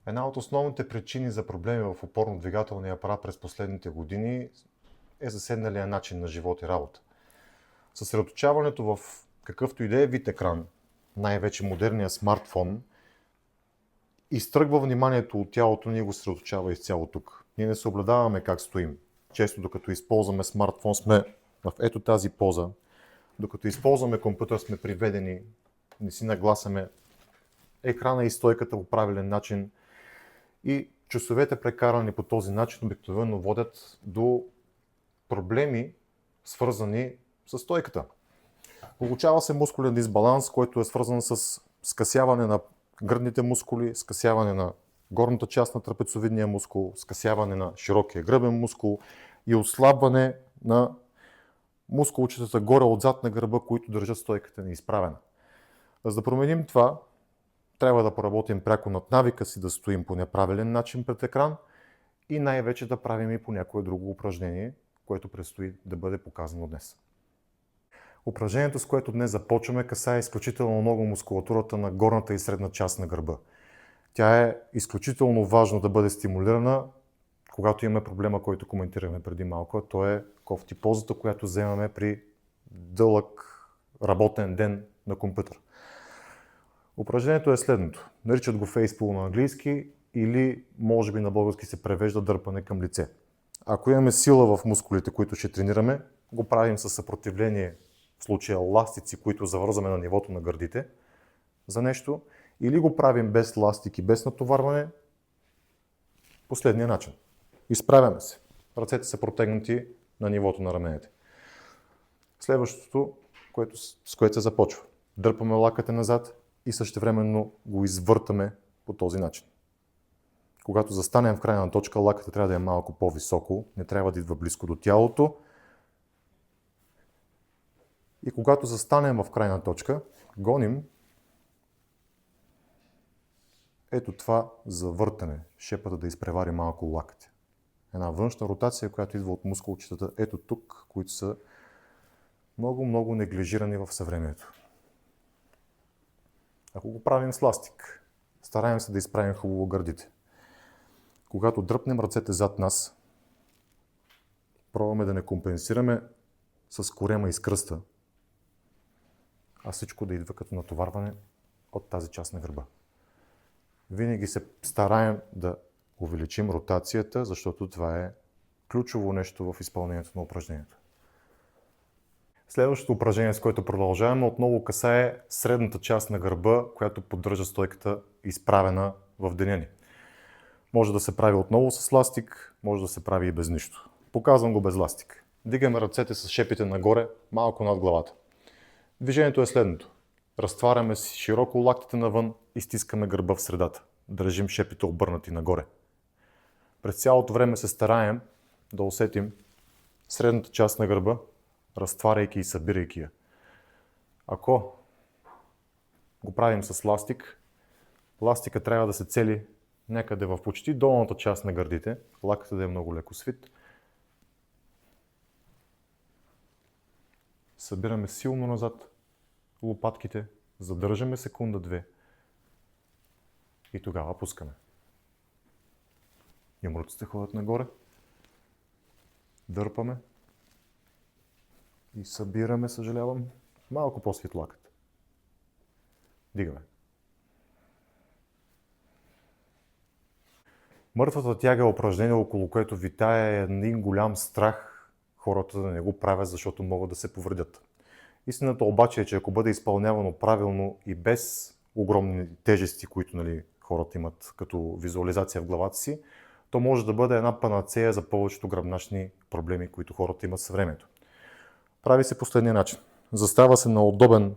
Една от основните причини за проблеми в опорно-двигателния апарат през последните години е заседналия начин на живот и работа. Съсредоточаването в какъвто и да е вид екран, най-вече модерния смартфон, изтръгва вниманието от тялото ни и го съсредоточава изцяло тук. Ние не съблюдаваме как стоим. Често докато използваме смартфон сме в ето тази поза. Докато използваме компютър сме приведени, не си нагласяме екрана и стойката по правилен начин. И часовете прекарани по този начин обикновено водят до проблеми, свързани с стойката. Получава се мускулен дисбаланс, който е свързан с скъсяване на гръдните мускули, скъсяване на горната част на трапецовидния мускул, скъсяване на широкия гръбен мускул и отслабване на мускулчетата горе отзад на гърба, които държат стойката ни изправена. За да променим това, трябва да поработим пряко над навика си да стоим по неправилен начин пред екран и най-вече да правим и по някое друго упражнение, което предстои да бъде показано днес. Упражнението, с което днес започваме, касае изключително много мускулатурата на горната и средна част на гърба. Тя е изключително важно да бъде стимулирана, когато имаме проблема, който коментирахме преди малко, а то е кофти позата, която вземаме при дълъг работен ден на компютър. Упражнението е следното. Наричат го фейспул на английски или може би на български се превежда дърпане към лице. Ако имаме сила в мускулите, които ще тренираме, го правим със съпротивление, в случая ластици, които завързваме на нивото на гърдите за нещо, или го правим без ластики, без натоварване, последния начин. Изправяме се. Ръцете са протегнати на нивото на раменете. Следващото, с което се започва. Дърпаме лакътя назад и същевременно го извъртаме по този начин. Когато застанем в крайна точка, лакътя трябва да е малко по-високо, не трябва да идва близко до тялото. И когато застанем в крайна точка, гоним ето това завъртане, шепата да изпревари малко лакътя. Една външна ротация, която идва от мускулчетата ето тук, които са много неглижирани в съвремието. Ако го правим с ластик, стараем се да изправим хубаво гърдите. Когато дръпнем ръцете зад нас, пробваме да не компенсираме с корема и с кръста, а всичко да идва като натоварване от тази част на гърба. Винаги се стараем да увеличим ротацията, защото това е ключово нещо в изпълнението на упражнението. Следващото упражнение, с което продължаваме, отново касае средната част на гърба, която поддържа стойката изправена в деня ни. Може да се прави отново с ластик, може да се прави и без нищо. Показвам го без ластик. Дигаме ръцете с шепите нагоре, малко над главата. Движението е следното. Разтваряме си широко лактите навън и стискаме гърба в средата. Държим шепите обърнати нагоре. През цялото време се стараем да усетим средната част на гърба, разтваряйки и събирайки я. Ако го правим с ластик, ластика трябва да се цели някъде в почти долната част на гърдите, лакътът да е много леко свит. Събираме силно назад лопатките, задържаме секунда-две и тогава пускаме. Юмруците ходят нагоре, дърпаме и събираме, съжалявам, малко по-свит лакът. Дигаме. Мъртвата тяга е упражнение, около което витае един голям страх хората да не го правят, защото могат да се повредят. Истината обаче е, че ако бъде изпълнявано правилно и без огромни тежести, които хората имат като визуализация в главата си, то може да бъде една панацея за повечето гръбначни проблеми, които хората имат със времето. Прави се последния начин. Застава се на удобен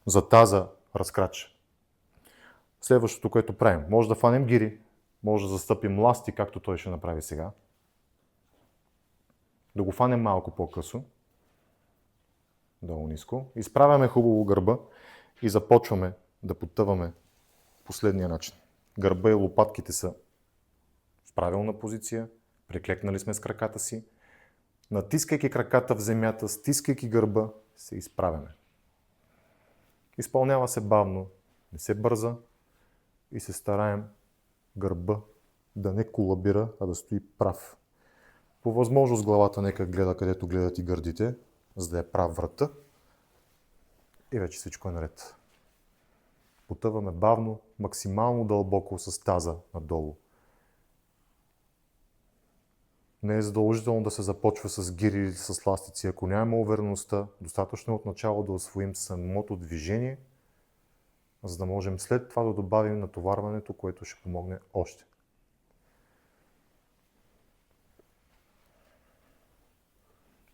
за таза разкрач. Следващото, което правим, може да фанем гири, може да застъпим ласти, както той ще направи сега. Да го фанем малко по-късо. Долу-ниско. Изправяме хубаво гърба и започваме да потъваме последния начин. Гърба и лопатките са в правилна позиция, приклекнали сме с краката си. Натискайки краката в земята, стискайки гърба, се изправяме. Изпълнява се бавно, не се бърза и се стараем гърба да не колабира, а да стои прав. По възможност главата нека гледа където гледат и гърдите, за да е прав врата. И вече всичко е наред. Потъваме бавно, максимално дълбоко с таза надолу. Не е задължително да се започва с гири или с ластици. Ако нямаме увереността, достатъчно е от начало да усвоим самото движение, за да можем след това да добавим натоварването, което ще помогне още.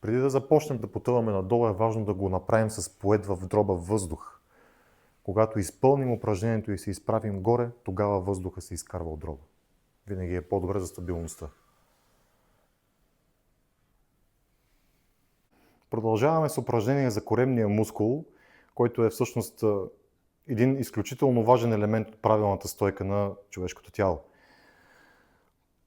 Преди да започнем да потъваме надолу, е важно да го направим с поет в дроба въздух. Когато изпълним упражнението и се изправим горе, тогава въздуха се изкарва от дроба. Винаги е по-добре за стабилността. Продължаваме с упражнение за коремния мускул, който е всъщност един изключително важен елемент от правилната стойка на човешкото тяло.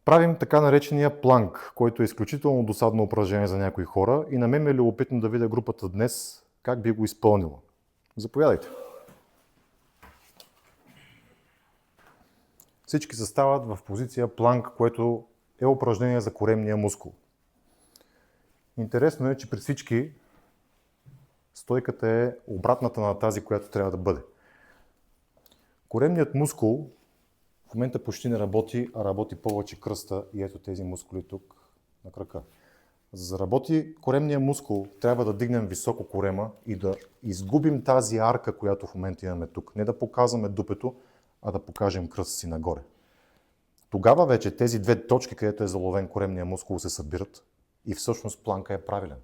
Правим така наречения планк, който е изключително досадно упражнение за някои хора и на мен е любопитно да видя групата днес как би го изпълнила. Заповядайте! Всички се стават в позиция планк, което е упражнение за коремния мускул. Интересно е, че при всички стойката е обратната на тази, която трябва да бъде. Коремният мускул в момента почти не работи, а работи повече кръста и ето тези мускули тук на крака. За да заработи коремния мускул, трябва да дигнем високо корема и да изгубим тази арка, която в момента имаме тук. Не да показваме дупето, а да покажем кръста си нагоре. Тогава вече тези две точки, където е заловен коремния мускул, се събират и всъщност планка е правилен.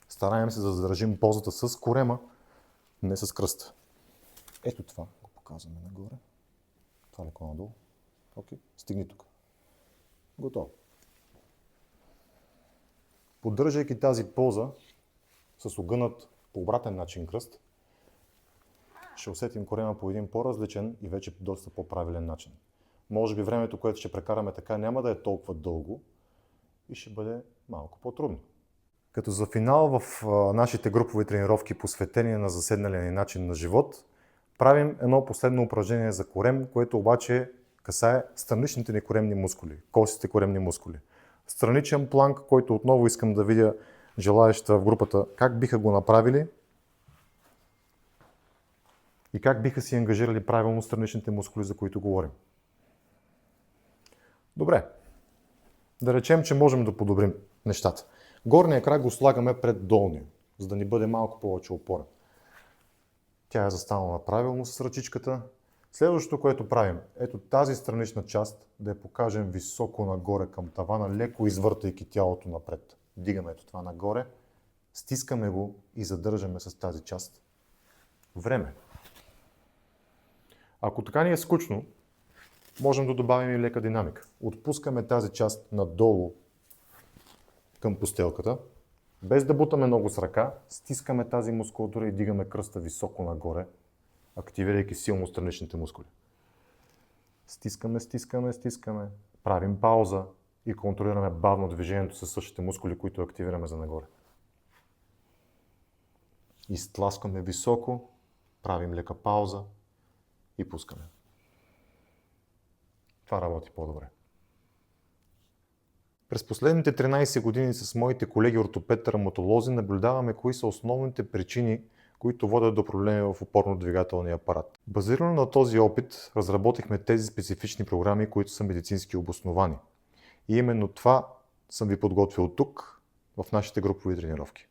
Стараем се да задържим позата с корема, не с кръста. Ето това го показваме нагоре. Това леко надолу. Окей, стигни тук. Готово. Поддържайки тази поза с огънат по обратен начин кръст, ще усетим корема по един по-различен и вече доста по-правилен начин. Може би времето, което ще прекараме така, няма да е толкова дълго и ще бъде малко по-трудно. Като за финал в нашите групови тренировки, посветени на заседналия ни начин на живот, правим едно последно упражнение за корем, което обаче касае страничните ни коремни мускули, косите коремни мускули. Страничен планк, който отново искам да видя желаеща в групата как биха го направили и как биха си ангажирали правилно страничните мускули, за които говорим. Добре, да речем, че можем да подобрим нещата. Горния крак го слагаме пред долния, за да ни бъде малко повече опорен. Тя е застанала правилно с ръчичката. Следващото, което правим, ето тази странична част да я покажем високо нагоре към тавана, леко извъртайки тялото напред. Дигаме ето това нагоре, стискаме го и задържаме с тази част време. Ако така ни е скучно, можем да добавим и лека динамика. Отпускаме тази част надолу към постелката, без да бутаме много с ръка, стискаме тази мускулатура и дигаме кръста високо нагоре, активирайки силно страничните мускули. Стискаме, стискаме, стискаме, правим пауза и контролираме бавно движението със същите мускули, които активираме за нагоре. Изтласкваме високо, правим лека пауза и пускаме. Това работи по-добре. През последните 13 години с моите колеги ортопед-травматолози наблюдаваме кои са основните причини, които водят до проблеми в опорно-двигателния апарат. Базирано на този опит, разработихме тези специфични програми, които са медицински обосновани. И именно това съм ви подготвил тук, в нашите групови тренировки.